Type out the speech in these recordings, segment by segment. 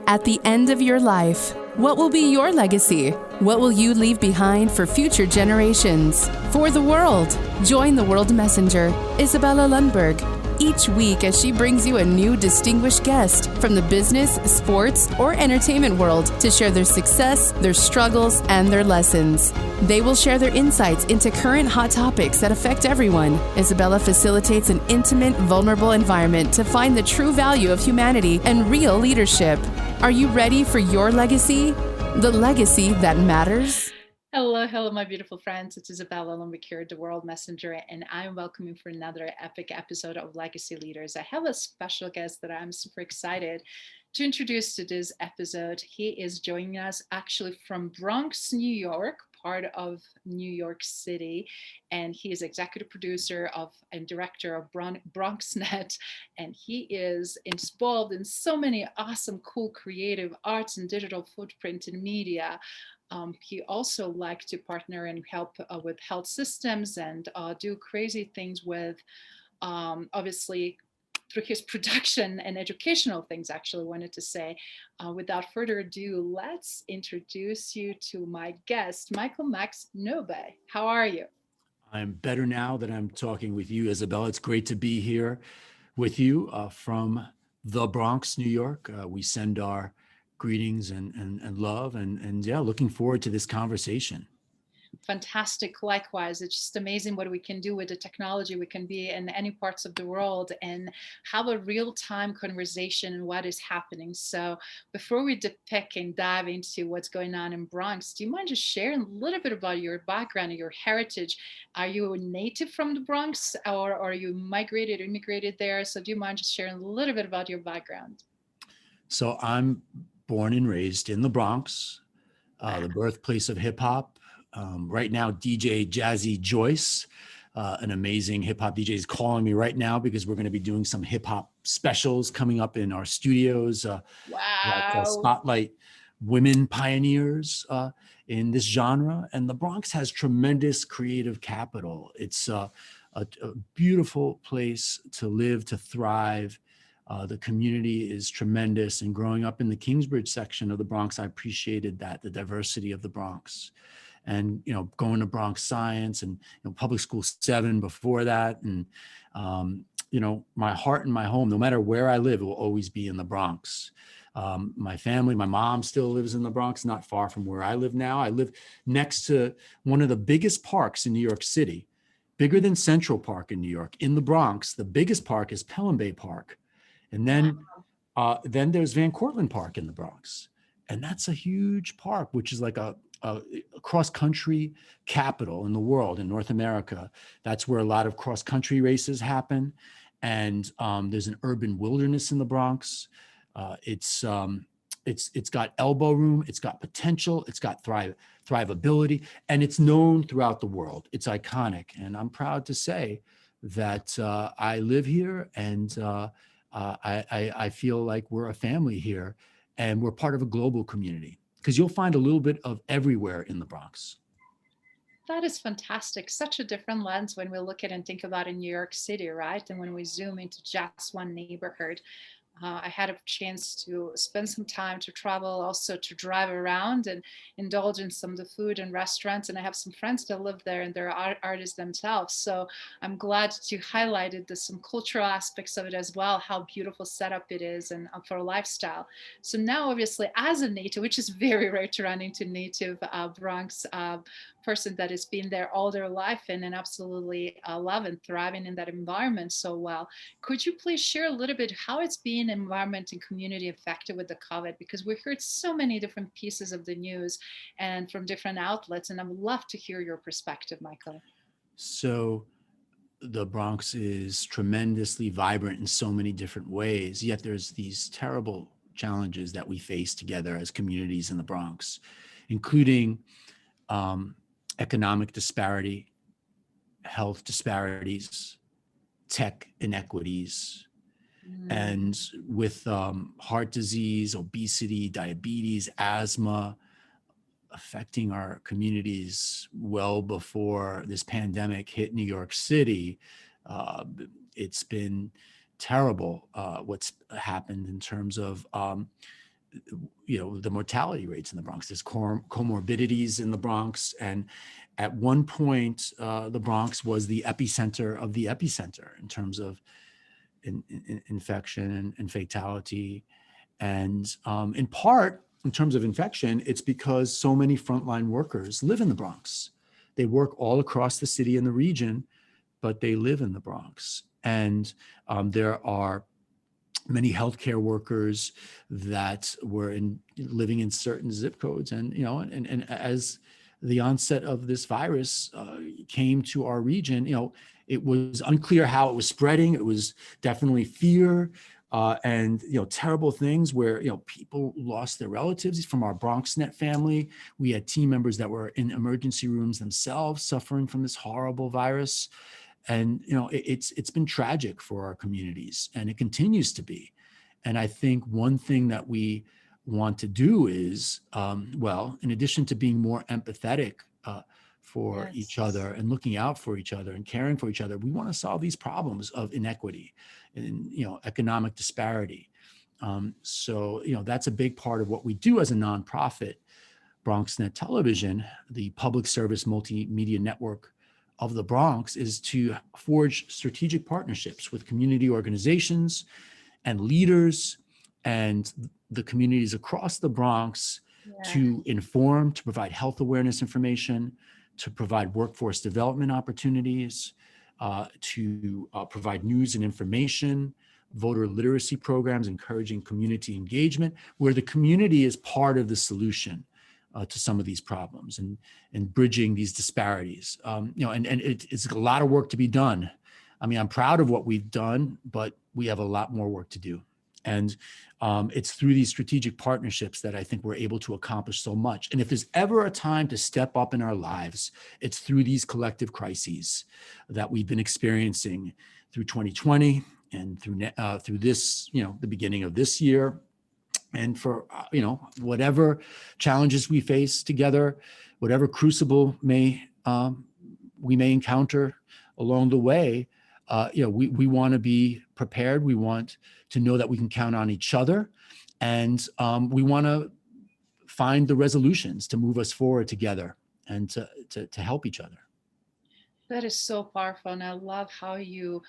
At the end of your life, what will be your legacy? What will you leave behind for future generations? For the world, join the World Messenger, Izabela Lundberg, each week as she brings you a new distinguished guest from the business, sports, or entertainment world to share their success, their struggles, and their lessons. They will share their insights into current hot topics that affect everyone. Izabela facilitates an intimate, vulnerable environment to find the true value of humanity and real leadership. Are you ready for your legacy? The legacy that matters? Hello, my beautiful friends. It's Izabela Lundberg here, the World Messenger, and I'm welcoming for another epic episode of Legacy Leaders. I have a special guest that I'm super excited to introduce to this episode. He is joining us actually from Bronx, New York, part of New York City, and he is executive producer of and director of BronxNet, and he is involved in so many awesome, cool, creative arts and digital footprint in media. He also likes to partner and help with health systems and do crazy things with, obviously, through his production and educational things, actually wanted to say. Without further ado, let's introduce you to my guest, Max Knobbe. How are you? I'm better now that I'm talking with you, Izabela. It's great to be here with you from the Bronx, New York. We send our greetings and love and yeah, looking forward to this conversation. Fantastic. Likewise, it's just amazing what we can do with the technology. We can be in any parts of the world and have a real-time conversation and what is happening. So before we depict and dive into what's going on in Bronx, do you mind just sharing a little bit about your background and your heritage? Are you a native from the Bronx, or are you migrated or immigrated there? So do you mind just sharing a little bit about your background? So I'm born and raised in the Bronx, the birthplace of hip hop. Right now, DJ Jazzy Joyce, an amazing hip hop DJ, is calling me right now because we're going to be doing some hip hop specials coming up in our studios that spotlight women pioneers in this genre. And the Bronx has tremendous creative capital. It's a beautiful place to live, to thrive. The community is tremendous. And growing up in the Kingsbridge section of the Bronx, I appreciated that, the diversity of the Bronx. And, going to Bronx Science and Public School 7 before that. And, my heart and my home, no matter where I live, will always be in the Bronx. My family, my mom still lives in the Bronx, not far from where I live now. I live next to one of the biggest parks in New York City, bigger than Central Park in New York. In the Bronx, the biggest park is Pelham Bay Park. And then there's Van Cortlandt Park in the Bronx. And that's a huge park, which is like a cross-country capital in the world, in North America. That's where a lot of cross-country races happen. And there's an urban wilderness in the Bronx. It's got elbow room, it's got potential, it's got thrivability, and it's known throughout the world. It's iconic. And I'm proud to say that I live here, and I feel like we're a family here, and we're part of a global community, because you'll find a little bit of everywhere in the Bronx. That is fantastic. Such a different lens when we look at and think about in New York City, right? And when we zoom into just one neighborhood. I had a chance to spend some time to travel, also to drive around and indulge in some of the food and restaurants. And I have some friends that live there and they're artists themselves. So I'm glad that you highlighted some cultural aspects of it as well, how beautiful setup it is and for a lifestyle. So now, obviously, as a native, which is very rare to run into native Bronx person that has been there all their life and absolutely love and thriving in that environment so well. Could you please share a little bit how it's been environment and community affected with the COVID? Because we heard so many different pieces of the news and from different outlets, and I would love to hear your perspective, Michael. So the Bronx is tremendously vibrant in so many different ways, yet there's these terrible challenges that we face together as communities in the Bronx, including economic disparity, health disparities, tech inequities, and with heart disease, obesity, diabetes, asthma affecting our communities well before this pandemic hit New York City. It's been terrible what's happened in terms of the mortality rates in the Bronx. There's comorbidities in the Bronx. And at one point, the Bronx was the epicenter of the epicenter in terms of infection and fatality. And in part, in terms of infection, it's because so many frontline workers live in the Bronx. They work all across the city and the region, but they live in the Bronx. And there are many healthcare workers that were living in certain zip codes. And, and as the onset of this virus came to our region, it was unclear how it was spreading. It was definitely fear and, terrible things where, people lost their relatives. From our BronxNet family, we had team members that were in emergency rooms themselves suffering from this horrible virus. And, it's been tragic for our communities, and it continues to be. And I think one thing that we want to do is, in addition to being more empathetic for each other and looking out for each other and caring for each other, we want to solve these problems of inequity and, economic disparity. So that's a big part of what we do as a nonprofit. BronxNet Television, the public service multimedia network of the Bronx, is to forge strategic partnerships with community organizations and leaders and the communities across the Bronx to inform, to provide health awareness information, to provide workforce development opportunities, to provide news and information, voter literacy programs, encouraging community engagement, where the community is part of the solution to some of these problems and bridging these disparities. And it's a lot of work to be done. I mean, I'm proud of what we've done, but we have a lot more work to do. And it's through these strategic partnerships that I think we're able to accomplish so much. And if there's ever a time to step up in our lives, it's through these collective crises that we've been experiencing through 2020 and through this, the beginning of this year. And for, whatever challenges we face together, whatever crucible we may encounter along the way, we want to be prepared. We want to know that we can count on each other. And we want to find the resolutions to move us forward together and to help each other. That is so powerful. And I love how you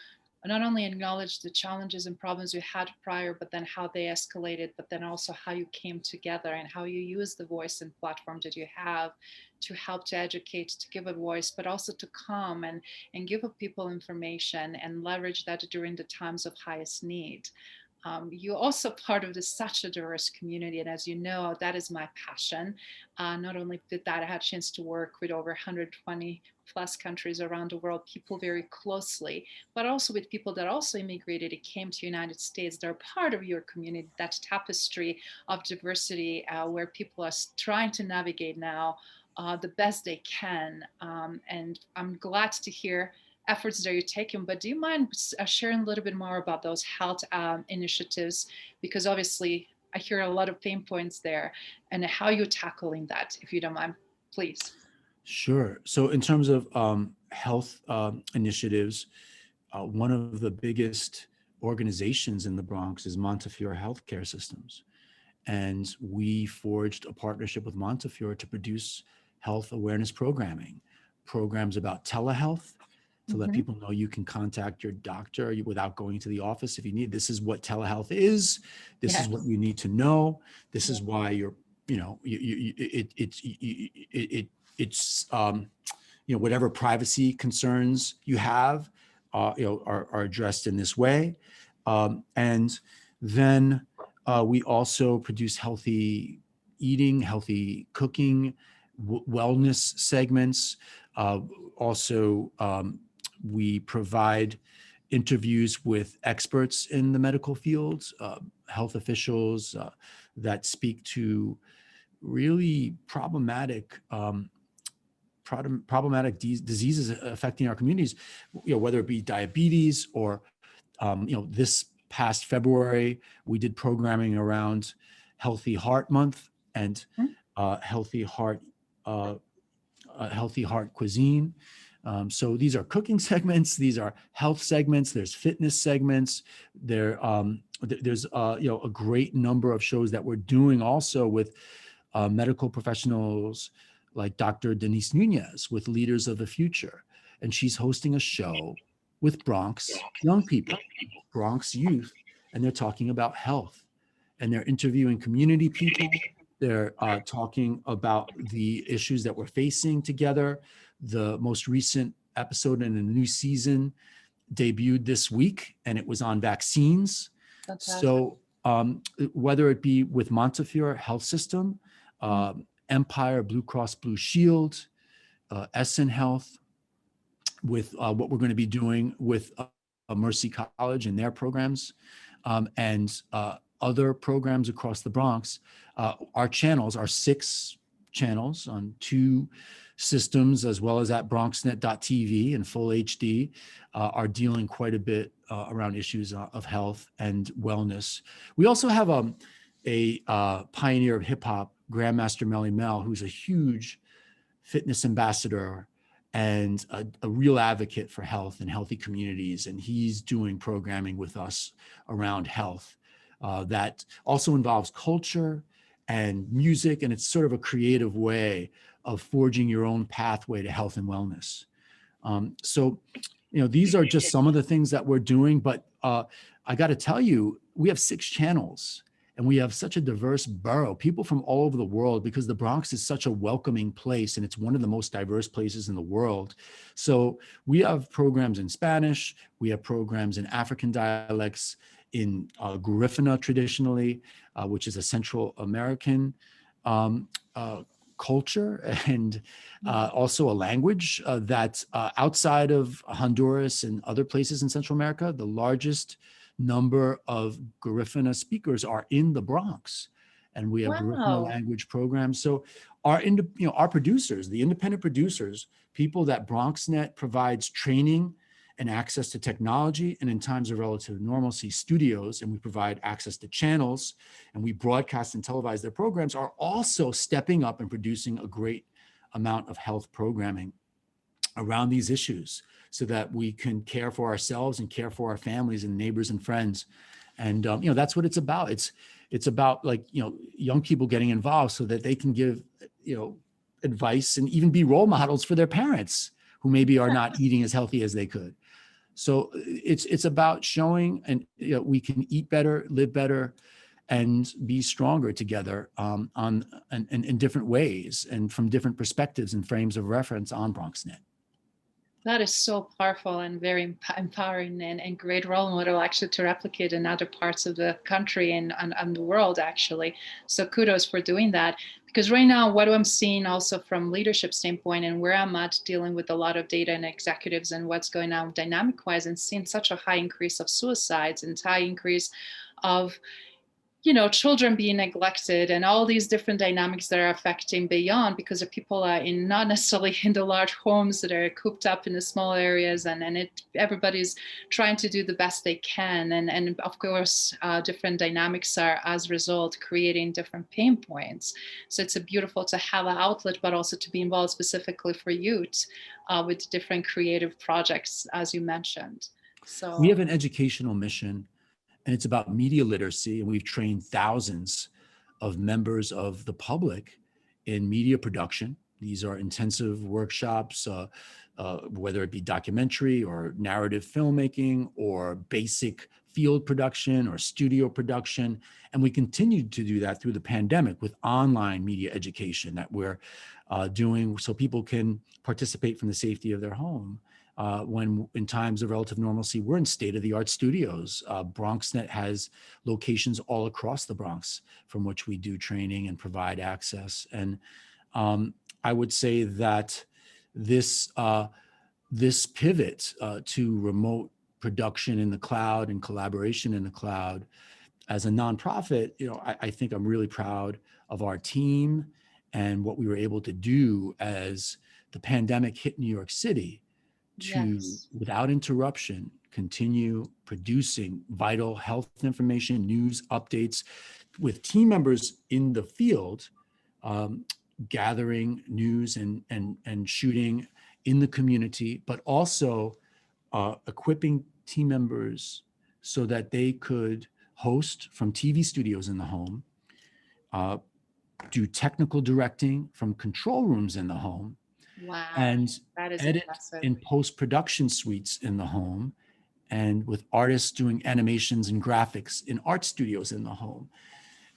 not only acknowledge the challenges and problems you had prior, but then how they escalated, but then also how you came together and how you use the voice and platform that you have to help to educate, to give a voice, but also to come and give people information and leverage that during the times of highest need. You're also part of such a diverse community. And as you know, that is my passion. Not only did that, I had a chance to work with over 120 plus countries around the world, people very closely, but also with people that also immigrated and came to the United States. They're part of your community, that tapestry of diversity where people are trying to navigate now the best they can. And I'm glad to hear efforts that you're taking, but do you mind sharing a little bit more about those health initiatives? Because obviously I hear a lot of pain points there, and how you're tackling that, if you don't mind, please. Sure. So in terms of health initiatives, one of the biggest organizations in the Bronx is Montefiore Healthcare Systems. And we forged a partnership with Montefiore to produce health awareness programs about telehealth, to let people know you can contact your doctor without going to the office if you need. This is what telehealth is. This is what you need to know. This is why you're, it's whatever privacy concerns you have, are addressed in this way. And then we also produce healthy eating, healthy cooking, wellness segments. Also, we provide interviews with experts in the medical fields, health officials that speak to really problematic diseases affecting our communities, whether it be diabetes or, this past February, we did programming around Healthy Heart Month and healthy heart cuisine. So these are cooking segments, these are health segments, there's fitness segments, there there's a great number of shows that we're doing also with medical professionals like Dr. Denise Nunez with Leaders of the Future. And she's hosting a show with Bronx young people, Bronx youth, and they're talking about health. And they're interviewing community people. They're talking about the issues that we're facing together. The most recent episode in a new season debuted this week, and it was on vaccines. Fantastic. So whether it be with Montefiore Health System, Empire Blue Cross Blue Shield, Essen Health, with what we're going to be doing with Mercy College and their programs, and other programs across the Bronx, our channels, our 6 channels on 2 systems, as well as at BronxNet.tv in full HD, are dealing quite a bit around issues of health and wellness. We also have a pioneer of hip hop, Grandmaster Melly Mel, who's a huge fitness ambassador and a real advocate for health and healthy communities. And he's doing programming with us around health that also involves culture and music. And it's sort of a creative way of forging your own pathway to health and wellness. So, these are just some of the things that we're doing, but I got to tell you, we have 6 channels. And we have such a diverse borough, people from all over the world, because the Bronx is such a welcoming place and it's one of the most diverse places in the world. So we have programs in Spanish, we have programs in African dialects, in Garifuna traditionally, which is a Central American culture, and also a language that outside of Honduras and other places in Central America, the largest number of Garifuna speakers are in the Bronx, and we have Garifuna language programs. So our producers, the independent producers, people that BronxNet provides training and access to technology, and in times of relative normalcy, studios, and we provide access to channels, and we broadcast and televise their programs, are also stepping up and producing a great amount of health programming around these issues, so that we can care for ourselves and care for our families and neighbors and friends. And that's what it's about. It's about young people getting involved so that they can give advice and even be role models for their parents who maybe are not eating as healthy as they could. So it's about showing, and we can eat better, live better, and be stronger together in different ways and from different perspectives and frames of reference on BronxNet. That is so powerful and very empowering, and great role model actually to replicate in other parts of the country and the world actually. So kudos for doing that. Because right now, what I'm seeing also from leadership standpoint and where I'm at dealing with a lot of data and executives and what's going on dynamic wise, and seeing such a high increase of suicides and high increase of children being neglected and all these different dynamics that are affecting beyond, because the people are not necessarily in the large homes that are cooped up in the small areas, and everybody's trying to do the best they can. And of course, different dynamics are, as a result, creating different pain points. So it's beautiful to have an outlet, but also to be involved specifically for youth with different creative projects, as you mentioned. So we have an educational mission, and it's about media literacy. And we've trained thousands of members of the public in media production. These are intensive workshops, whether it be documentary or narrative filmmaking or basic field production or studio production. And we continued to do that through the pandemic with online media education that we're doing so people can participate from the safety of their home. When in times of relative normalcy, we're in state-of-the-art studios. BronxNet has locations all across the Bronx from which we do training and provide access. And I would say that this pivot to remote production in the cloud and collaboration in the cloud as a nonprofit, I think I'm really proud of our team and what we were able to do as the pandemic hit New York City. To, without interruption, continue producing vital health information, news updates with team members in the field, gathering news and shooting in the community, but also equipping team members so that they could host from TV studios in the home, do technical directing from control rooms in the home, Wow, and that is edit impressive. in post-production suites in the home, and with artists doing animations and graphics in art studios in the home,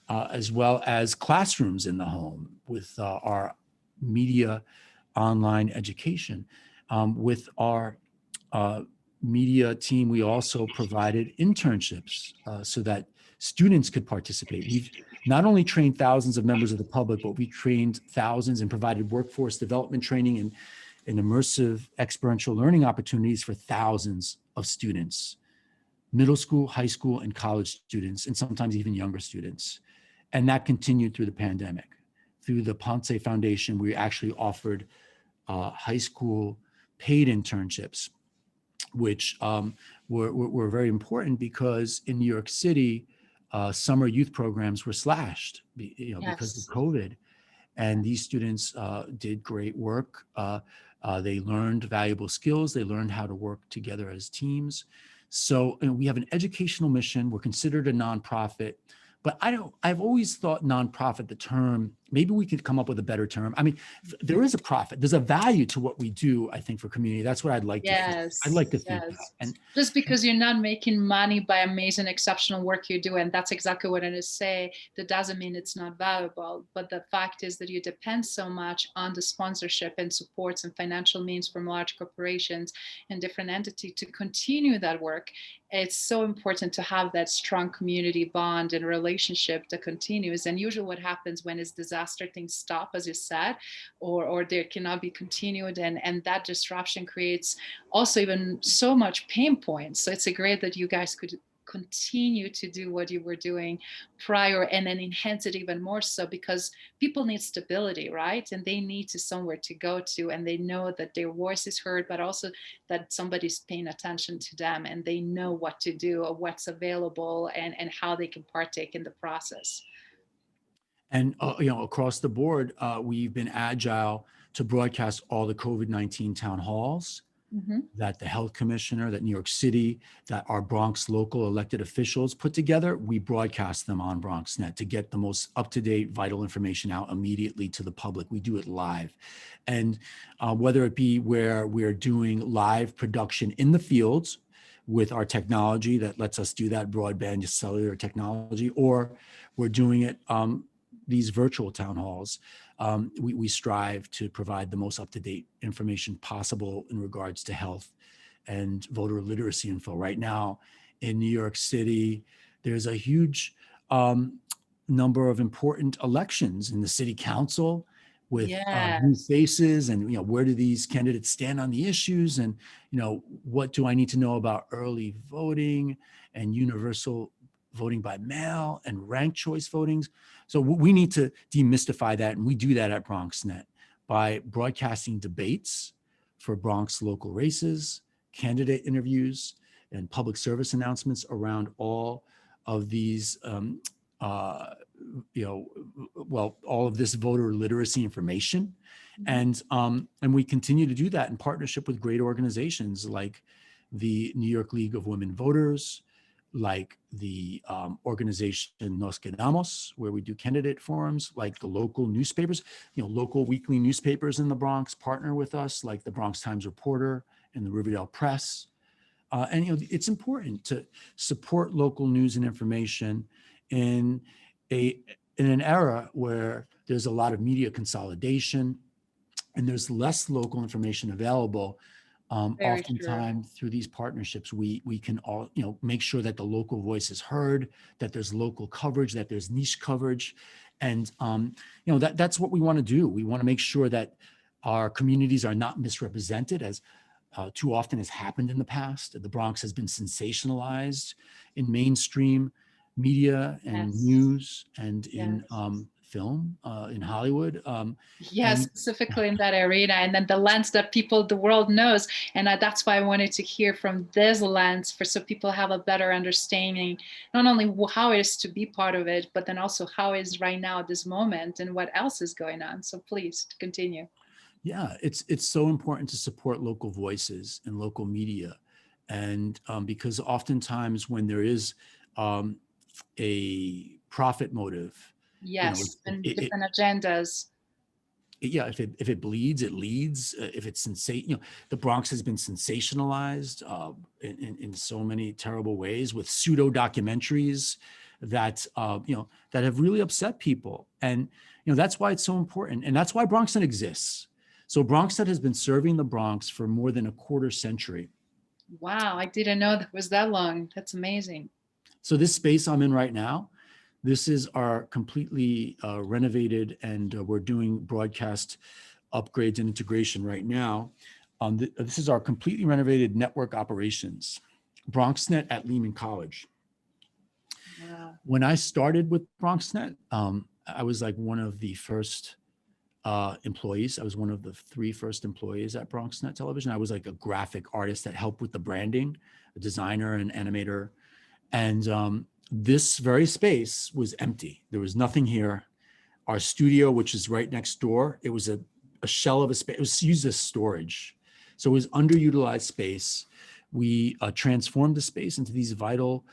as well as classrooms in the home with our media online education. With our media team, we also provided internships so that students could participate. We've not only trained thousands of members of the public, but we trained thousands and provided workforce development training and immersive experiential learning opportunities for thousands of students, middle school, high school, and college students, and sometimes even younger students. And that continued through the pandemic. Through the Ponce Foundation, we actually offered high school paid internships, which were very important because in New York City, summer youth programs were slashed, because of COVID. And these students did great work. They learned valuable skills. They learned how to work together as teams. So we have an educational mission. We're considered a nonprofit. But I've always thought nonprofit, the term, maybe we could come up with a better term. I mean, there is a profit. There's a value to what we do, I think, for community. That's what I'd like to think. I'd like to think that. And just because you're not making money by amazing, exceptional work you do, and that's exactly what I was say, that doesn't mean it's not valuable. But the fact is that you depend so much on the sponsorship and supports and financial means from large corporations and different entities to continue that work. It's so important to have that strong community bond and relationship that continues. And usually what happens when it's disaster, things stop, as you said, or there cannot be continued. And that disruption creates also even so much pain points. So it's great that you guys could continue to do what you were doing prior and then enhance it even more so, because people need stability, right? And they need to somewhere to go to, and they know that their voice is heard, but also that somebody's paying attention to them and they know what to do or what's available and how they can partake in the process. And across the board, we've been agile to broadcast all the COVID-19 town halls that the health commissioner, that New York City, that our Bronx local elected officials put together. We broadcast them on BronxNet to get the most up-to-date, vital information out immediately to the public. We do it live. And whether it be where we're doing live production in the fields with our technology that lets us do that, broadband cellular technology, or we're doing it these virtual town halls, we strive to provide the most up-to-date information possible in regards to health and voter literacy info. Right now in New York City, there's a huge number of important elections in the city council with new faces, and where do these candidates stand on the issues, and what do I need to know about early voting and universal voting by mail and ranked choice votings. So we need to demystify that, and we do that at BronxNet by broadcasting debates for Bronx local races, candidate interviews, and public service announcements around all of these, all of this voter literacy information. And we continue to do that in partnership with great organizations like the New York League of Women Voters, like the organization Nos Quedamos, where we do candidate forums, like the local newspapers, local weekly newspapers in the Bronx partner with us, like the Bronx Times Reporter and the Riverdale Press. And it's important to support local news and information in an era where there's a lot of media consolidation and there's less local information available. Oftentimes through these partnerships, we can all, make sure that the local voice is heard, that there's local coverage, that there's niche coverage. And, that's what we want to do. We want to make sure that our communities are not misrepresented, as too often has happened in the past. The Bronx has been sensationalized in mainstream media and news and in film, in Hollywood. Specifically in that arena, and then the lens that the world knows. And that's why I wanted to hear from this lens so people have a better understanding, not only how it is to be part of it, but then also how it is right now at this moment and what else is going on. So please continue. Yeah, it's so important to support local voices and local media. And because oftentimes when there is a profit motive. Yes, and different agendas. Yeah, if it bleeds, it leads. If it's the Bronx has been sensationalized in so many terrible ways with pseudo documentaries that that have really upset people, and that's why it's so important, and that's why BronxNet exists. So BronxNet has been serving the Bronx for more than a quarter century. Wow, I didn't know that was that long. That's amazing. So this space I'm in right now, this is our completely renovated, and we're doing broadcast upgrades and integration right now. This is our completely renovated network operations, BronxNet at Lehman College. Wow. When I started with BronxNet, I was like one of the first employees. I was one of the 3 first employees at BronxNet Television. I was like a graphic artist that helped with the branding, a designer and animator. And this very space was empty. There was nothing here. Our studio, which is right next door, it was a shell of a space. It was used as storage. So it was underutilized space. We transformed the space into these vital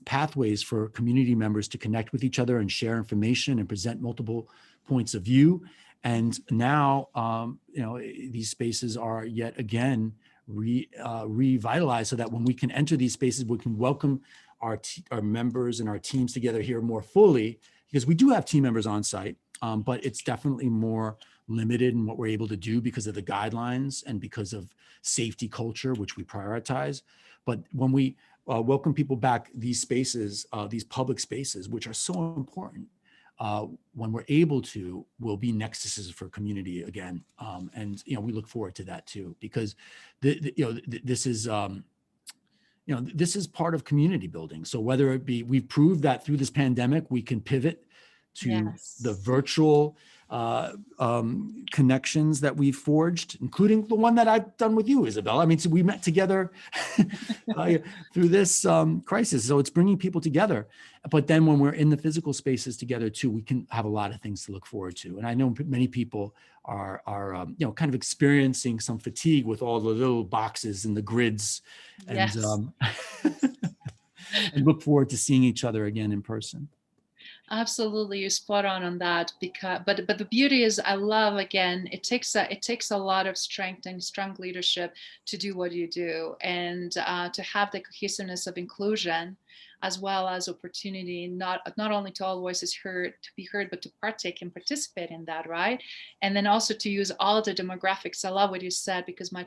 pathways for community members to connect with each other and share information and present multiple points of view. And now, these spaces are yet again revitalized so that when we can enter these spaces, we can welcome our members and our teams together here more fully, because we do have team members on site, but it's definitely more limited in what we're able to do because of the guidelines and because of safety culture, which we prioritize. But when we welcome people back, these spaces, these public spaces, which are so important, when we're able to, will be nexuses for community again. And we look forward to that too, because this is this is part of community building. So whether it be, we've proved that through this pandemic, we can pivot to the virtual connections that we've forged, including the one that I've done with you, Izabela. I mean, so we met together through this crisis. So it's bringing people together. But then when we're in the physical spaces together too, we can have a lot of things to look forward to. And I know many people are kind of experiencing some fatigue with all the little boxes and the grids, and and look forward to seeing each other again in person. Absolutely, you're spot on that. Because, but the beauty is, I love, again, it takes a lot of strength and strong leadership to do what you do, and to have the cohesiveness of inclusion, as well as opportunity, not only to all voices to be heard, but to partake and participate in that, right? And then also to use all the demographics. I love what you said, because my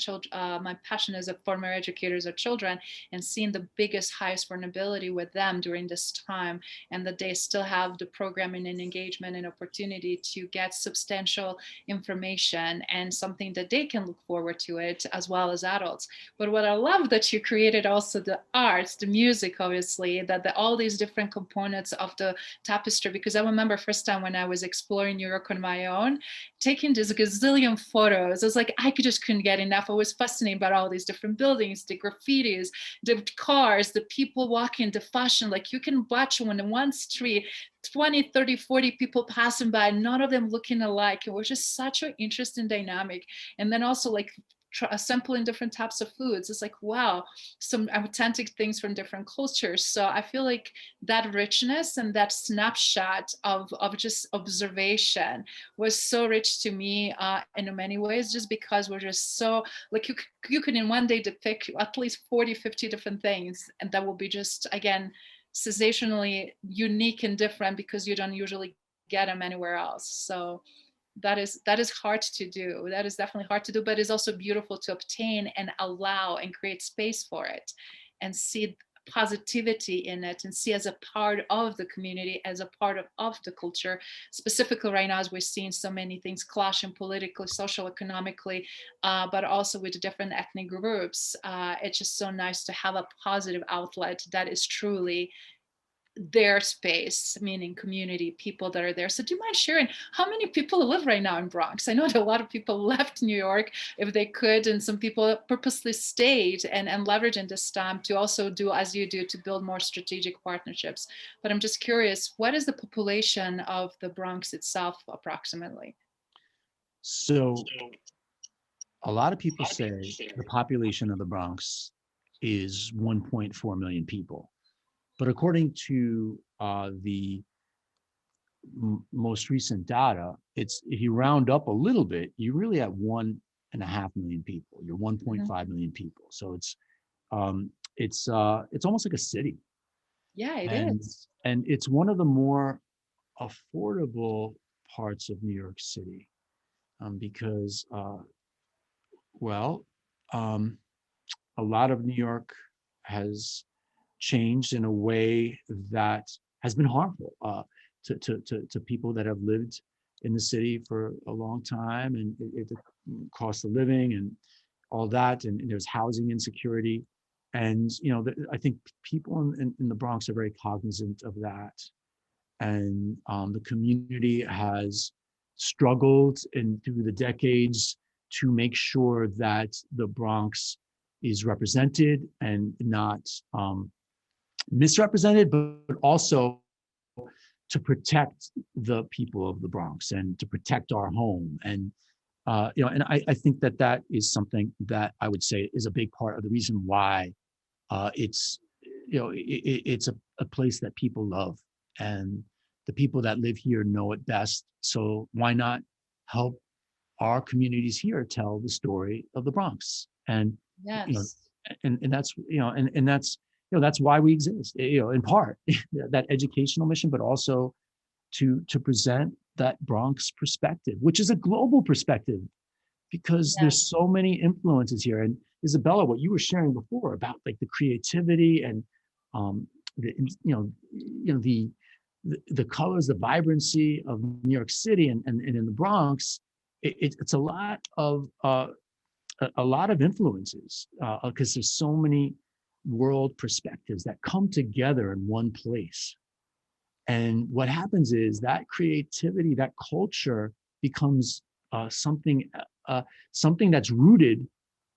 passion as a former educators of children, and seeing the biggest, highest vulnerability with them during this time, and that they still have the programming and engagement and opportunity to get substantial information and something that they can look forward to it, as well as adults. But what I love that you created also the arts, the music, obviously, that all these different components of the tapestry, because I remember first time when I was exploring New York on my own, taking this gazillion photos, I was like, I just couldn't get enough. I was fascinated by all these different buildings, the graffitis, the cars, the people walking, the fashion. Like, you can watch on one street 20, 30, 40 people passing by, none of them looking alike. It was just such an interesting dynamic. And then also like sampling different types of foods. It's like, wow, some authentic things from different cultures. So I feel like that richness and that snapshot of just observation was so rich to me in many ways, just because we're just so, like, you could in one day depict at least 40, 50 different things, and that will be just, again, sensationally unique and different, because you don't usually get them anywhere else. So that is hard to do. That is definitely hard to do, but it's also beautiful to obtain and allow and create space for it, and see positivity in it, and see as a part of the community, as a part of the culture. Specifically right now, as we're seeing so many things clashing politically, social, economically, but also with the different ethnic groups. It's just so nice to have a positive outlet that is truly their space, meaning community, people that are there. So do you mind sharing how many people live right now in Bronx? I know that a lot of people left New York if they could, and some people purposely stayed and leveraging this time to also do as you do, to build more strategic partnerships. But I'm just curious, what is the population of the Bronx itself approximately? So a lot of people say the population of the Bronx is 1.4 million people. But according to the most recent data, it's if you round up a little bit, you really have 1.5 million people. You're 1.5 million people. So it's almost like a city. Yeah, it and is. and it's one of the more affordable parts of New York City, because well, um, a lot of New York has changed in a way that has been harmful to people that have lived in the city for a long time, and the cost of living and all that, and there's housing insecurity, and I think people in the Bronx are very cognizant of that, and the community has struggled through the decades to make sure that the Bronx is represented and not misrepresented, but also to protect the people of the Bronx and to protect our home. And and I think that is something that I would say is a big part of the reason why it's it's a place that people love, and the people that live here know it best. So why not help our communities here tell the story of the Bronx? And Yes. and that's and that's that's why we exist, in part that educational mission, but also to present that Bronx perspective, which is a global perspective, because Yeah. there's so many influences here. And Izabela, what you were sharing before about like the creativity and the the colors, the vibrancy of New York City and in the Bronx, it's a lot of influences, because there's so many world perspectives that come together in one place. And what happens is that creativity, that culture becomes something that's rooted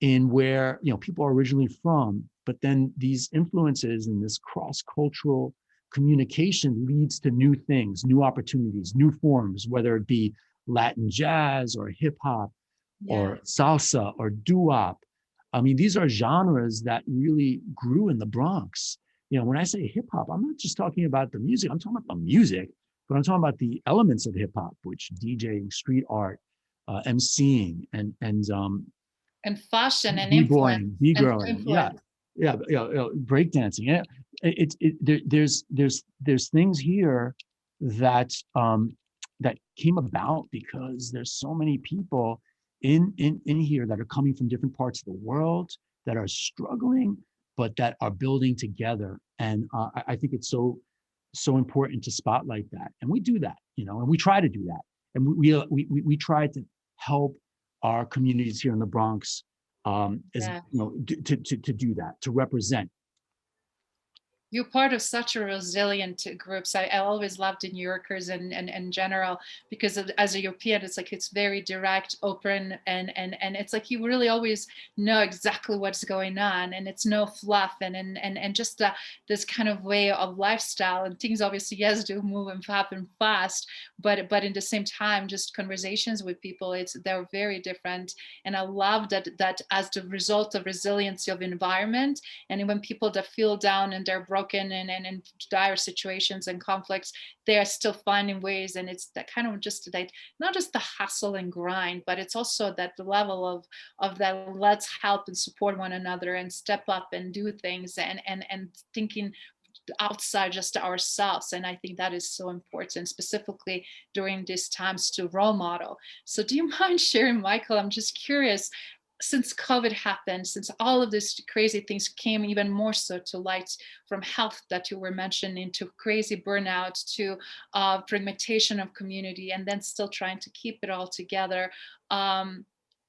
in where people are originally from. But then these influences and this cross-cultural communication leads to new things, new opportunities, new forms, whether it be Latin jazz or hip hop Yeah. or salsa or doo-wop. I mean, these are genres that really grew in the Bronx. When I say hip hop, I'm not just talking about the music. I'm talking about the music, but I'm talking about the elements of hip hop, which DJing, street art, MCing, And fashion and influence b-boying, and b-girling, influence. breakdancing. Yeah, there's things here that that came about because there's so many people in here that are coming from different parts of the world that are struggling, but that are building together. And I think it's so important to spotlight that, and we do that, and we try to do that, and we try to help our communities here in the Bronx, as Yeah. to do that, to represent. You're part of such a resilient groups. I always loved the New Yorkers and in general, because as a European, it's like it's very direct, open, and it's like you really always know exactly what's going on, and it's no fluff and just this kind of way of lifestyle, and things obviously yes do move and happen fast, but in the same time, just conversations with people, they're very different, and I love that as the result of resiliency of environment, and when people that feel down and they're broken and in dire situations and conflicts, they are still finding ways. And it's that kind of just like not just the hustle and grind, but it's also that the level of that let's help and support one another and step up and do things and thinking outside just ourselves. And I think that is so important, specifically during these times, to role model. So do you mind sharing, Michael? I'm just curious, since COVID happened, since all of these crazy things came even more so to light, from health that you were mentioning to crazy burnout to fragmentation of community, and then still trying to keep it all together.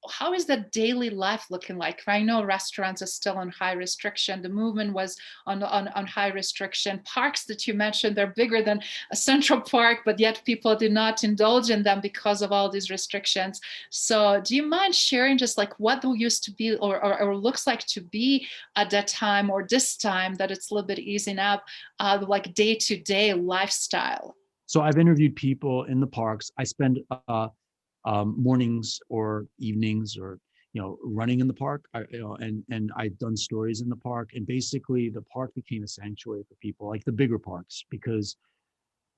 How is that daily life looking like? I know restaurants are still on high restriction. The movement was on high restriction. Parks that you mentioned, they're bigger than a Central Park, but yet people did not indulge in them because of all these restrictions. So do you mind sharing just like what used to be or looks like to be at that time or this time that it's a little bit easing up, like day-to-day lifestyle? So I've interviewed people in the parks. I spend mornings or evenings or running in the park, and I'd done stories in the park, and basically the park became a sanctuary for people, like the bigger parks, because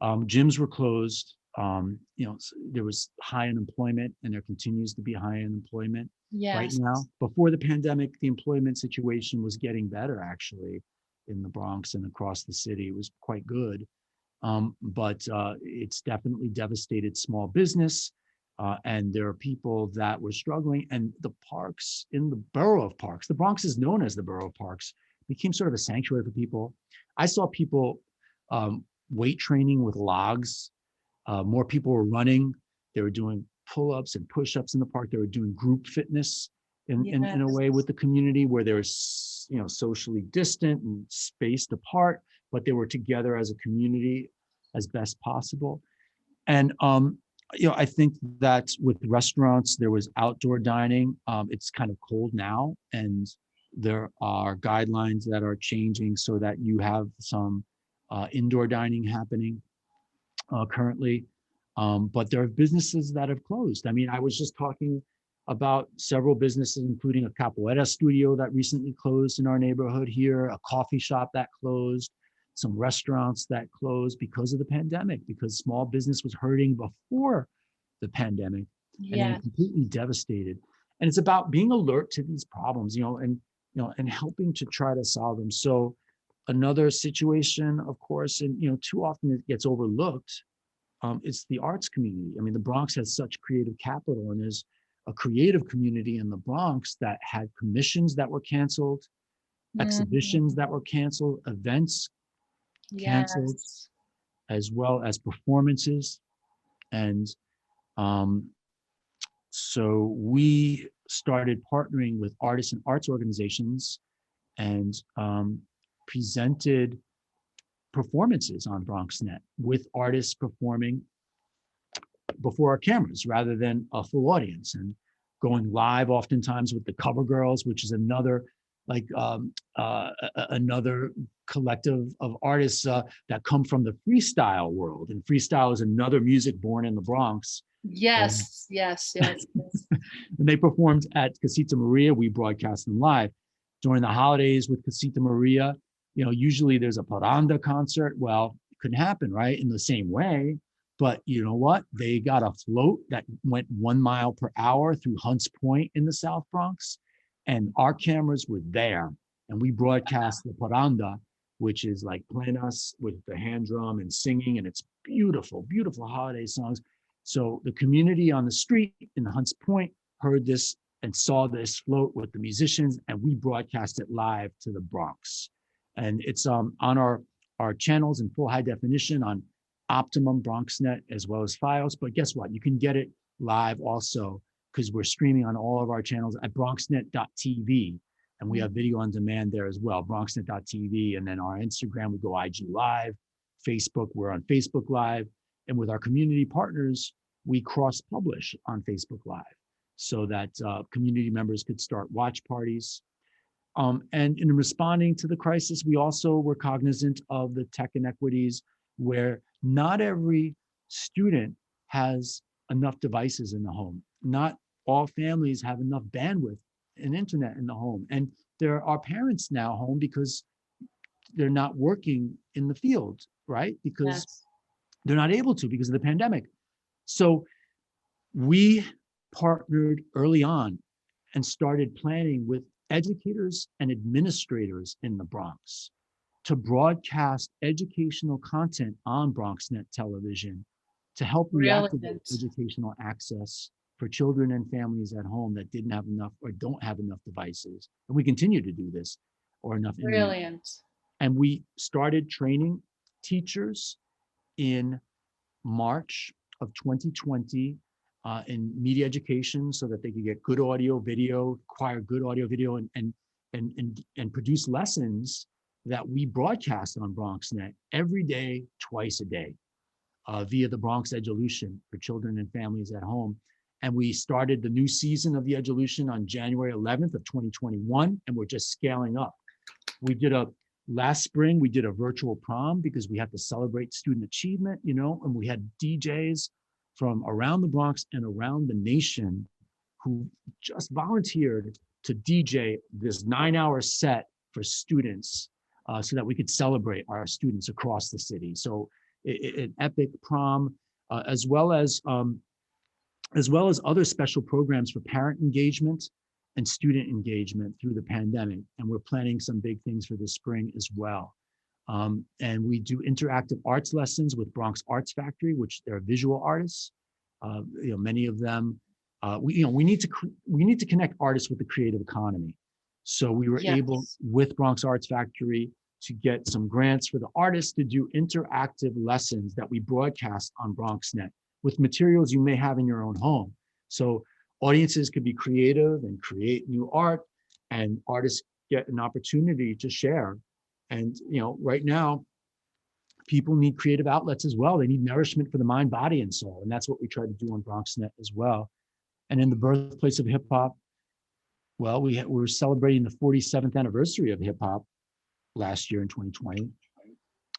gyms were closed. There was high unemployment, and there continues to be high unemployment right Yes. now. Before the pandemic, the employment situation was getting better, actually, in the Bronx and across the city. It was quite good. But it's definitely devastated small business. And there are people that were struggling, and the parks in the borough of Parks, the Bronx is known as the borough of Parks, became sort of a sanctuary for people. I saw people weight training with logs. More people were running. They were doing pull-ups and push-ups in the park. They were doing group fitness in a way with the community, where they were, socially distant and spaced apart, but they were together as a community as best possible. And I think that with restaurants, there was outdoor dining. It's kind of cold now, and there are guidelines that are changing so that you have some indoor dining happening currently. But there are businesses that have closed. I mean, I was just talking about several businesses, including a capoeira studio that recently closed in our neighborhood here, a coffee shop that closed, some restaurants that closed because of the pandemic, because small business was hurting before the pandemic, and then completely devastated. And it's about being alert to these problems, and helping to try to solve them. So another situation, of course, and too often it gets overlooked, it's the arts community. I mean, the Bronx has such creative capital, and there's a creative community in the Bronx that had commissions that were canceled, exhibitions that were canceled, events canceled, as well as performances. And so we started partnering with artists and arts organizations, and presented performances on BronxNet with artists performing before our cameras rather than a full audience, and going live oftentimes with the Cover Girls, which is another another collective of artists that come from the freestyle world. And freestyle is another music born in the Bronx. Yes. And they performed at Casita Maria. We broadcast them live. During the holidays with Casita Maria, usually there's a paranda concert. Well, it couldn't happen, right? In the same way. But you know what? They got a float that went 1 mile per hour through Hunts Point in the South Bronx. And our cameras were there. And we broadcast the paranda, which is like plenas with the hand drum and singing. And it's beautiful, beautiful holiday songs. So the community on the street in Hunts Point heard this and saw this float with the musicians, and we broadcast it live to the Bronx. And it's on our channels in full high definition on Optimum, BronxNet, as well as Fios. But guess what? You can get it live also, because we're streaming on all of our channels at BronxNet.tv. And we have video on demand there as well, BronxNet.tv. And then our Instagram, we go IG Live. Facebook, we're on Facebook Live. And with our community partners, we cross-publish on Facebook Live so that community members could start watch parties. And in responding to the crisis, we also were cognizant of the tech inequities, where not every student has enough devices in the home. Not all families have enough bandwidth and internet in the home. And there are parents now home because they're not working in the field, right? Because they're not able to because of the pandemic. So we partnered early on and started planning with educators and administrators in the Bronx to broadcast educational content on BronxNet television to help reactivate educational access for children and families at home that didn't have enough or don't have enough devices. And we continue to do this, or enough. Brilliant. And we started training teachers in March of 2020 in media education, so that they could get good audio, video, acquire good audio, video, and produce lessons that we broadcast on BronxNet every day, twice a day, via the Bronx Edulution for children and families at home. And we started the new season of the Edulution on January 11th of 2021, and we're just scaling up. Last spring, we did a virtual prom because we had to celebrate student achievement, and we had DJs from around the Bronx and around the nation who just volunteered to DJ this 9-hour set for students so that we could celebrate our students across the city. So an epic prom, as well as other special programs for parent engagement and student engagement through the pandemic. And we're planning some big things for this spring as well. And we do interactive arts lessons with Bronx Arts Factory, which they're visual artists. Many of them, we need to connect artists with the creative economy. So we were able with Bronx Arts Factory to get some grants for the artists to do interactive lessons that we broadcast on BronxNet with materials you may have in your own home. So audiences could be creative and create new art, and artists get an opportunity to share. And right now, people need creative outlets as well. They need nourishment for the mind, body, and soul. And that's what we try to do on BronxNet as well. And in the birthplace of hip hop, well, we're celebrating the 47th anniversary of hip hop last year in 2020.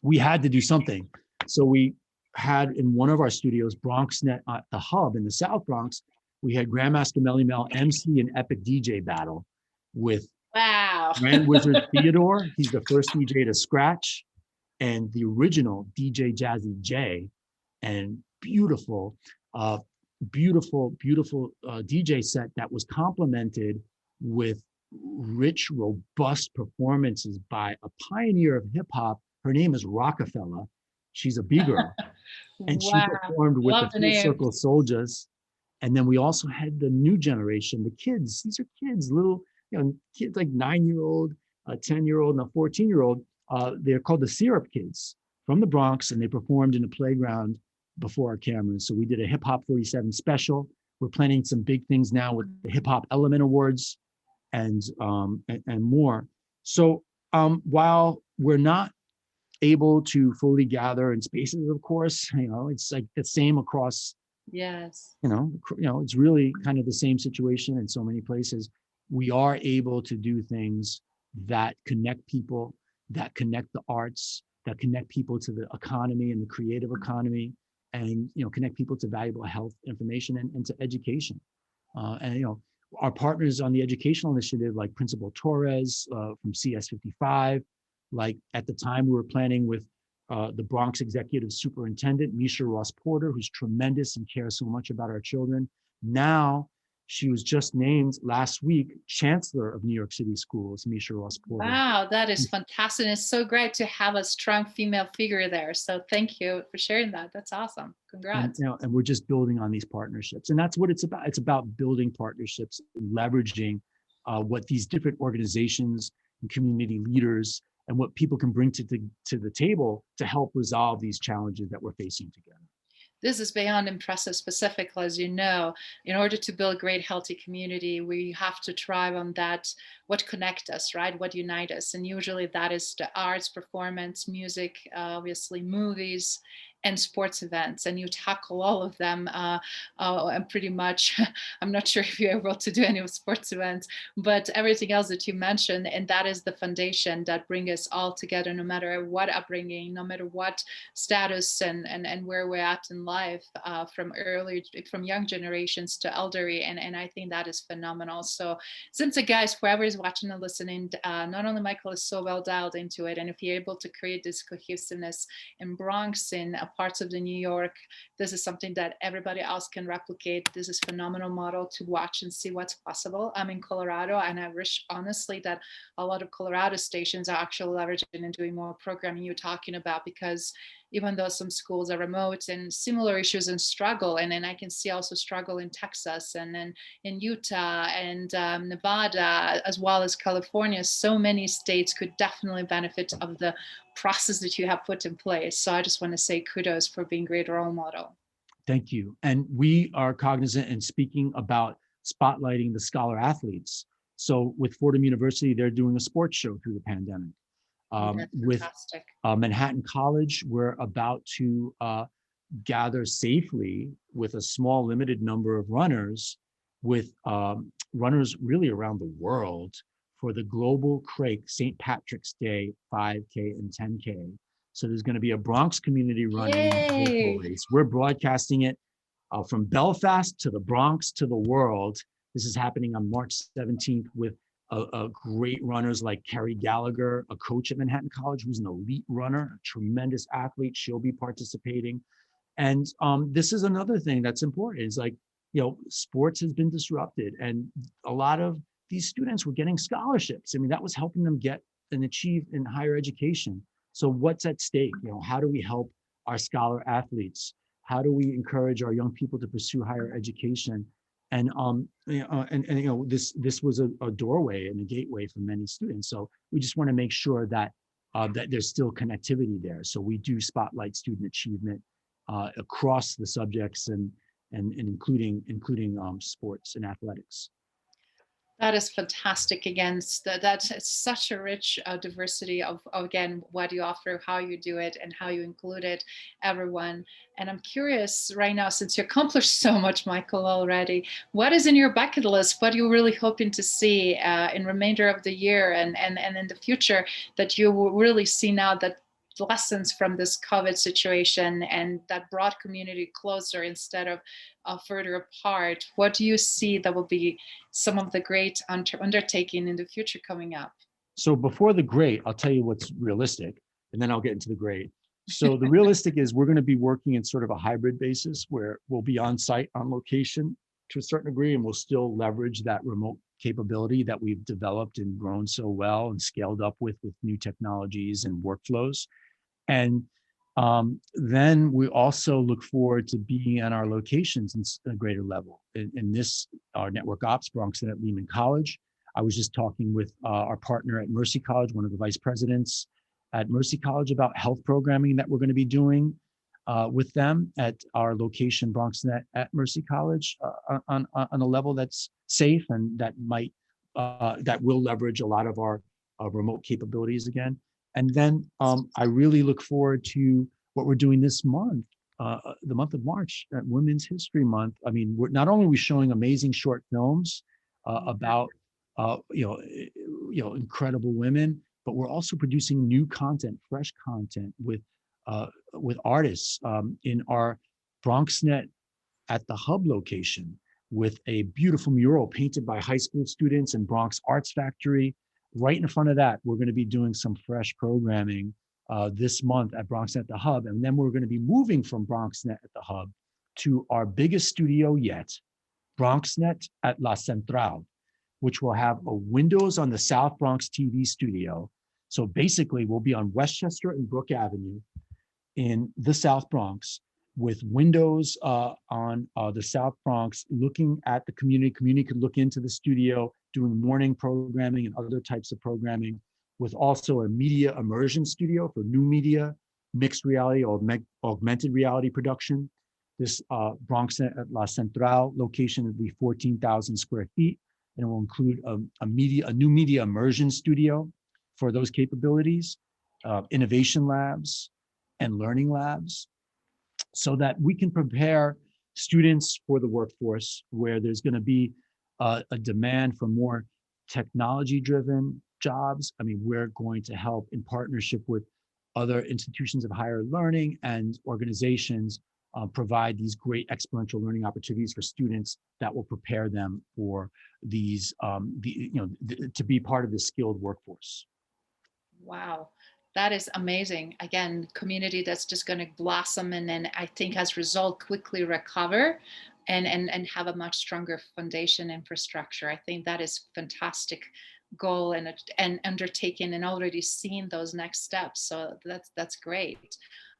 We had to do something. So we had in one of our studios, BronxNet at the Hub in the South Bronx, we had Grandmaster Melly Mel MC an epic DJ battle with Grand Wizard Theodore. He's the first DJ to scratch, and the original DJ Jazzy J, and beautiful DJ set that was complemented with rich, robust performances by a pioneer of hip hop. Her name is Rockefeller. She's a B-girl. And she performed with the Full Circle Soldiers. And then we also had the new generation, the kids. These are kids, little, kids like 9-year-old, a 10-year-old, and a 14-year-old. They're called the Syrup Kids from the Bronx, and they performed in a playground before our cameras. So we did a Hip Hop 47 special. We're planning some big things now with the Hip Hop Element Awards and more. So while we're not able to fully gather in spaces, of course, it's like the same across. Yes. It's really kind of the same situation in so many places. We are able to do things that connect people, that connect the arts, that connect people to the economy and the creative economy, and connect people to valuable health information and to education. Our partners on the educational initiative, like Principal Torres from CS55, like at the time we were planning with the Bronx Executive Superintendent, Misha Ross Porter, who's tremendous and cares so much about our children. Now, she was just named last week Chancellor of New York City Schools, Misha Ross Porter. Wow, that is fantastic. It's so great to have a strong female figure there. So thank you for sharing that. That's awesome. Congrats. And we're just building on these partnerships. And that's what it's about. It's about building partnerships, leveraging what these different organizations and community leaders and what people can bring to the table to help resolve these challenges that we're facing together. This is beyond impressive, specifically, as you know. In order to build a great, healthy community, we have to thrive on that, what connect us, right? What unite us. And usually that is the arts, performance, music, obviously movies, and sports events. And you tackle all of them and pretty much, I'm not sure if you're able to do any of sports events, but everything else that you mentioned, and that is the foundation that brings us all together, no matter what upbringing, no matter what status and where we're at in life, from young generations to elderly. And I think that is phenomenal. So since guys, whoever is watching and listening, not only Michael is so well dialed into it, and if you're able to create this cohesiveness in Bronx, in parts of the New York, this is something that everybody else can replicate. This is a phenomenal model to watch and see what's possible. I'm in Colorado, and I wish honestly that a lot of Colorado stations are actually leveraging and doing more programming you're talking about, because even though some schools are remote and similar issues and struggle, and then I can see also struggle in Texas and then in Utah and Nevada, as well as California, so many states could definitely benefit of the process that you have put in place. So I just want to say kudos for being a great role model. Thank you. And we are cognizant in speaking about spotlighting the scholar athletes. So with Fordham University, they're doing a sports show through the pandemic. With Manhattan College, we're about to gather safely with a small limited number of runners, with runners really around the world, for the Global Crake St. Patrick's Day 5K and 10K. So there's going to be a Bronx community running race. We're broadcasting it from Belfast to the Bronx to the world. This is happening on March 17th with great runners like Carrie Gallagher, a coach at Manhattan College, who's an elite runner, a tremendous athlete. She'll be participating. And this is another thing that's important. Is like, sports has been disrupted, and a lot of these students were getting scholarships. I mean, that was helping them get and achieve in higher education. So what's at stake? How do we help our scholar athletes? How do we encourage our young people to pursue higher education? And this was a doorway and a gateway for many students. So we just want to make sure that that there's still connectivity there. So we do spotlight student achievement across the subjects and including sports and athletics. That is fantastic. Again, that's such a rich diversity of, again, what you offer, how you do it, and how you included everyone. And I'm curious right now, since you accomplished so much, Michael, already, what is in your bucket list? What are you really hoping to see in remainder of the year and in the future that you will really see now that lessons from this COVID situation and that brought community closer instead of further apart? What do you see that will be some of the great undertaking in the future coming up? So before the great, I'll tell you what's realistic, and then I'll get into the great. So the realistic is we're going to be working in sort of a hybrid basis where we'll be on site, on location to a certain degree, and we'll still leverage that remote capability that we've developed and grown so well and scaled up with new technologies and workflows. And then we also look forward to being at our locations in a greater level. In this, our network ops, BronxNet at Lehman College. I was just talking with our partner at Mercy College, one of the vice presidents at Mercy College, about health programming that we're going to be doing with them at our location, BronxNet at Mercy College, on a level that's safe and that will leverage a lot of our remote capabilities again. And then I really look forward to what we're doing this month, the month of March, Women's History Month. I mean, not only are we showing amazing short films about incredible women, but we're also producing new content, fresh content with artists in our BronxNet at the Hub location, with a beautiful mural painted by high school students in Bronx Arts Factory. Right in front of that, we're going to be doing some fresh programming this month at BronxNet at the Hub. And then we're going to be moving from BronxNet at the Hub to our biggest studio yet, BronxNet at La Central, which will have a windows on the South Bronx TV studio. So basically, we'll be on Westchester and Brook Avenue in the South Bronx with windows on the South Bronx, looking at the community. Community could look into the studio, doing morning programming and other types of programming, with also a media immersion studio for new media, mixed reality or augmented reality production. This BronxNet at La Central location will be 14,000 square feet, and it will include a new media immersion studio for those capabilities, innovation labs and learning labs, so that we can prepare students for the workforce, where there's going to be a demand for more technology-driven jobs. I mean, we're going to help in partnership with other institutions of higher learning and organizations provide these great experiential learning opportunities for students that will prepare them for these, to be part of the skilled workforce. Wow. That is amazing. Again, community that's just going to blossom and then I think as a result quickly recover and have a much stronger foundation infrastructure. I think that is fantastic goal and undertaking and already seeing those next steps. So that's great.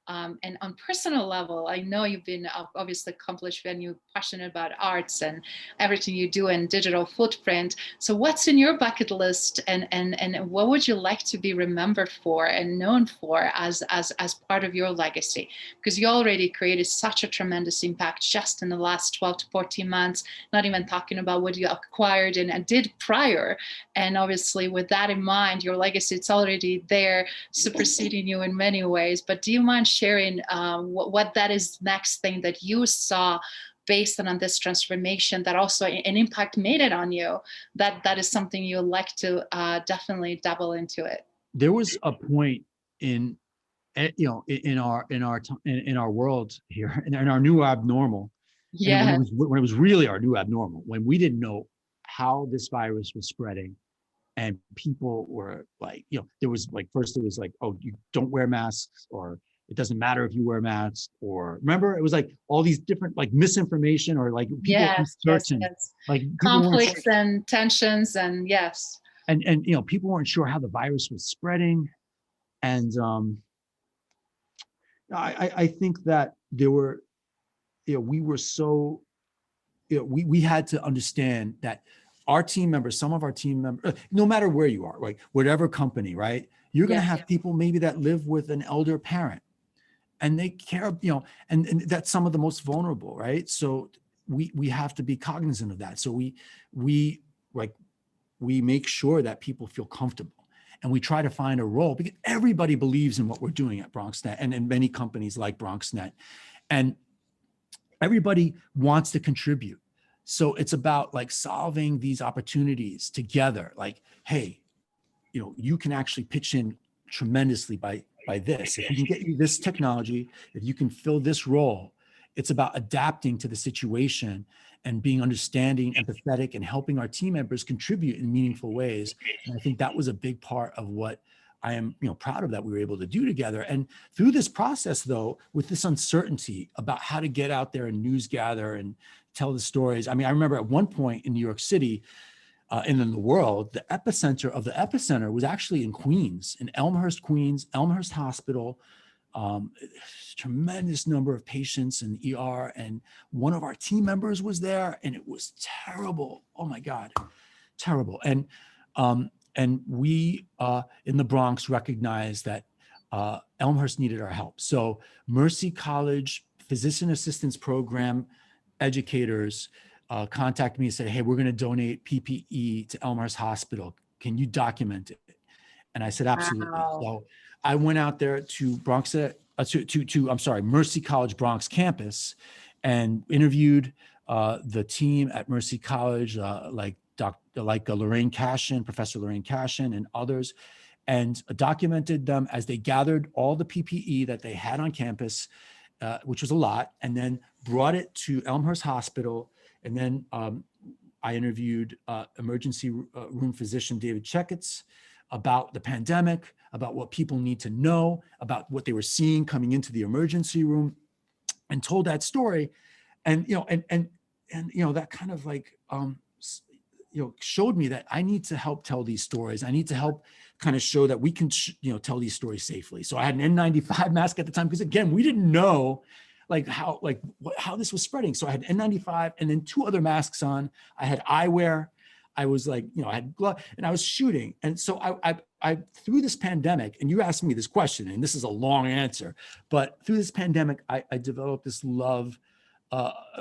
And on personal level, I know you've been obviously accomplished and you're passionate about arts and everything you do in digital footprint. So what's in your bucket list and what would you like to be remembered for and known for as part of your legacy? Because you already created such a tremendous impact just in the last 12 to 14 months, not even talking about what you acquired and did prior. And obviously with that in mind, your legacy, it's already there, superseding you in many ways. But do you mind sharing what that is next thing that you saw based on this transformation that also an impact made it on you, that is something you like to definitely dabble into it? There was a point in our world here, in our new abnormal, yeah, when it was really our new abnormal, when we didn't know how this virus was spreading. And people were like, there was like, first it was like, oh, you don't wear masks, or it doesn't matter if you wear masks, or remember, it was like all these different like misinformation, or like people Yes, uncertain, yes. like people weren't Conflicts and tensions, and yes. and people weren't sure how the virus was spreading. And I think that there were, we were so, we had to understand that our team members, some of our team members, no matter where you are, like whatever company, right? You're going to have people maybe that live with an elder parent, and they care, and that's some of the most vulnerable, right? So we have to be cognizant of that. So we make sure that people feel comfortable, and we try to find a role, because everybody believes in what we're doing at BronxNet and in many companies like BronxNet, and everybody wants to contribute. So it's about like solving these opportunities together. Like, hey, you can actually pitch in tremendously by this. If we can get you this technology, if you can fill this role, it's about adapting to the situation and being understanding, empathetic, and helping our team members contribute in meaningful ways. And I think that was a big part of what I am, proud of, that we were able to do together. And through this process, though, with this uncertainty about how to get out there and news gather and tell the stories. I mean, I remember at one point in New York City, and in the world, the epicenter of the epicenter was actually in Queens, in Elmhurst, Queens, Elmhurst Hospital. Tremendous number of patients in the ER, and one of our team members was there, and it was terrible. Oh my God, terrible. And we in the Bronx recognized that Elmhurst needed our help. So Mercy College Physician Assistance Program educators contacted me and said, hey, we're going to donate PPE to Elmhurst Hospital. Can you document it? And I said, absolutely. Wow. So I went out there to Mercy College Bronx campus, and interviewed the team at Mercy College, like Lorraine Cashin, Professor Lorraine Cashin, and others, and documented them as they gathered all the PPE that they had on campus, which was a lot, and then brought it to Elmhurst Hospital. And then I interviewed emergency room physician David Checketts about the pandemic, about what people need to know, about what they were seeing coming into the emergency room, and told that story. And that kind of like showed me that I need to help tell these stories. I need to help kind of show that we can tell these stories safely. So I had an N95 mask at the time, because again, we didn't know how this was spreading. So I had N95 and then 2 other masks on. I had eyewear. I was like, I had glove, and I was shooting. And so I through this pandemic, and you asked me this question, and this is a long answer, but through this pandemic, I developed this love,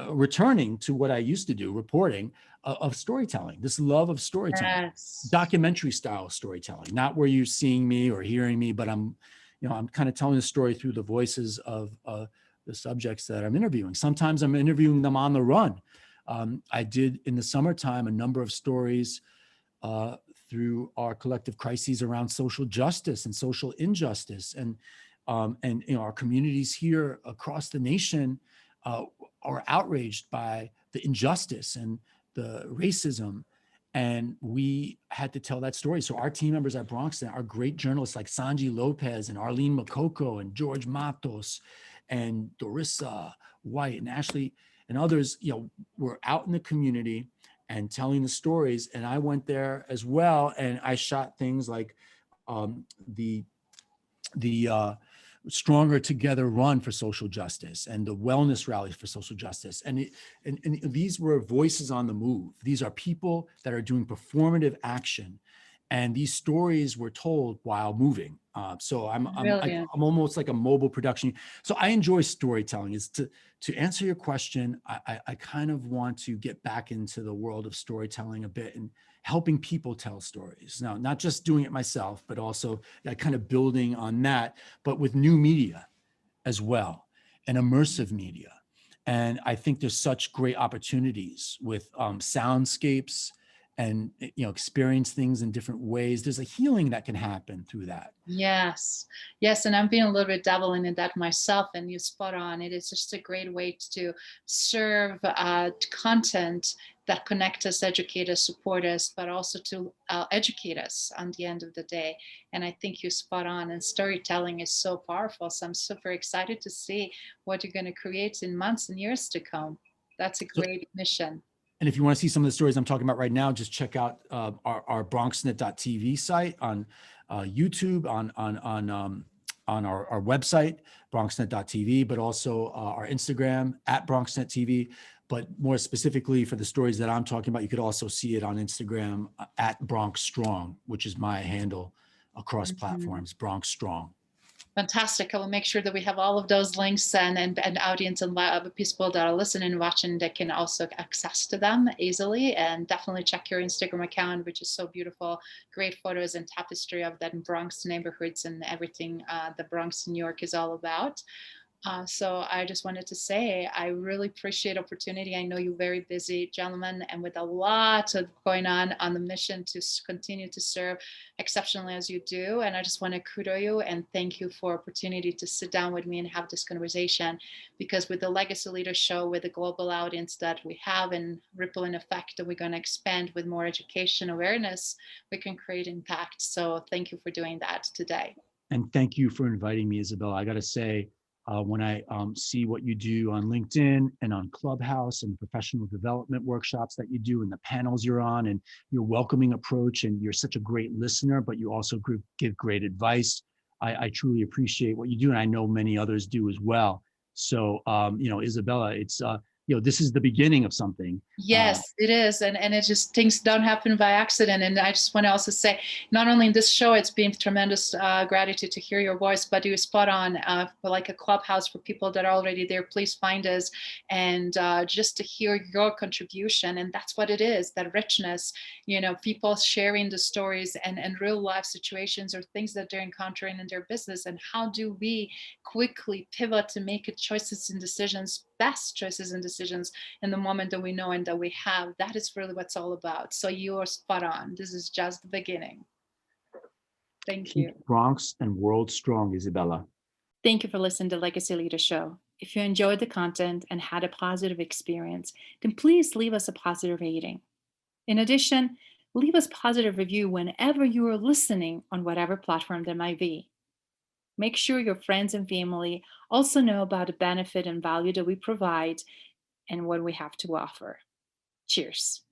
returning to what I used to do, reporting, of storytelling, this love of storytelling, yes. Documentary style storytelling, not where you're seeing me or hearing me, but I'm kind of telling the story through the voices of the subjects that I'm interviewing. Sometimes I'm interviewing them on the run. I did in the summertime a number of stories through our collective crises around social justice and social injustice, and our communities here across the nation are outraged by the injustice and the racism, and we had to tell that story. So our team members at BronxNet are great journalists like Sanji Lopez and Arlene Makoko and George Matos and Dorissa White and Ashley and others, were out in the community and telling the stories. And I went there as well, and I shot things like the Stronger Together Run for social justice and the wellness rallies for social justice. And these were voices on the move. These are people that are doing performative action. And these stories were told while moving. So I'm almost like a mobile production. So I enjoy storytelling. Is to answer your question, I kind of want to get back into the world of storytelling a bit and helping people tell stories. Now, not just doing it myself, but also kind of building on that, but with new media as well, and immersive media. And I think there's such great opportunities with soundscapes and experience things in different ways. There's a healing that can happen through that. Yes. Yes. And I'm being a little bit dabbling in that myself, and you're spot on. It is just a great way to serve content that connect us, educate us, support us, but also to educate us on the end of the day. And I think you're spot on. And storytelling is so powerful. So I'm super excited to see what you're going to create in months and years to come. That's a great mission. And if you want to see some of the stories I'm talking about right now, just check out our BronxNet.tv site on YouTube, on our website, BronxNet.tv, but also our Instagram at BronxNetTV. But more specifically for the stories that I'm talking about, you could also see it on Instagram at Bronx Strong, which is my handle across platforms, Bronx Strong. Fantastic. I will make sure that we have all of those links and audience and people that are listening and watching that can also access to them easily. And definitely check your Instagram account, which is so beautiful. Great photos and tapestry of that Bronx neighborhoods and everything the Bronx, New York is all about. So I just wanted to say, I really appreciate the opportunity. I know you're very busy, gentlemen, and with a lot of going on the mission to continue to serve exceptionally as you do. And I just want to kudos you and thank you for opportunity to sit down with me and have this conversation, because with the Legacy Leader Show, with the global audience that we have and rippling effect that we're going to expand with more education awareness, we can create impact. So thank you for doing that today. And thank you for inviting me, Izabela. I got to say, when I see what you do on LinkedIn and on Clubhouse and professional development workshops that you do and the panels you're on and your welcoming approach, and you're such a great listener, but you also give great advice. I truly appreciate what you do, and I know many others do as well. So, Izabela, it's this is the beginning of something. Yes, it is. And it just, things don't happen by accident. And I just want to also say, not only in this show, it's been tremendous gratitude to hear your voice, but you're spot on for like a clubhouse for people that are already there. Please find us and just to hear your contribution. And that's what it is, that richness, people sharing the stories and real life situations or things that they're encountering in their business. And how do we quickly pivot to make choices and decisions, best choices and decisions in the moment that we know and that we have. That is really what's all about. So you are spot on. This is just the beginning. Thank you. Keep Bronx and world strong, Izabela. Thank you for listening to Legacy Leader Show. If you enjoyed the content and had a positive experience, then please leave us a positive rating. In addition, leave us a positive review whenever you are listening on whatever platform there might be. Make sure your friends and family also know about the benefit and value that we provide and what we have to offer. Cheers.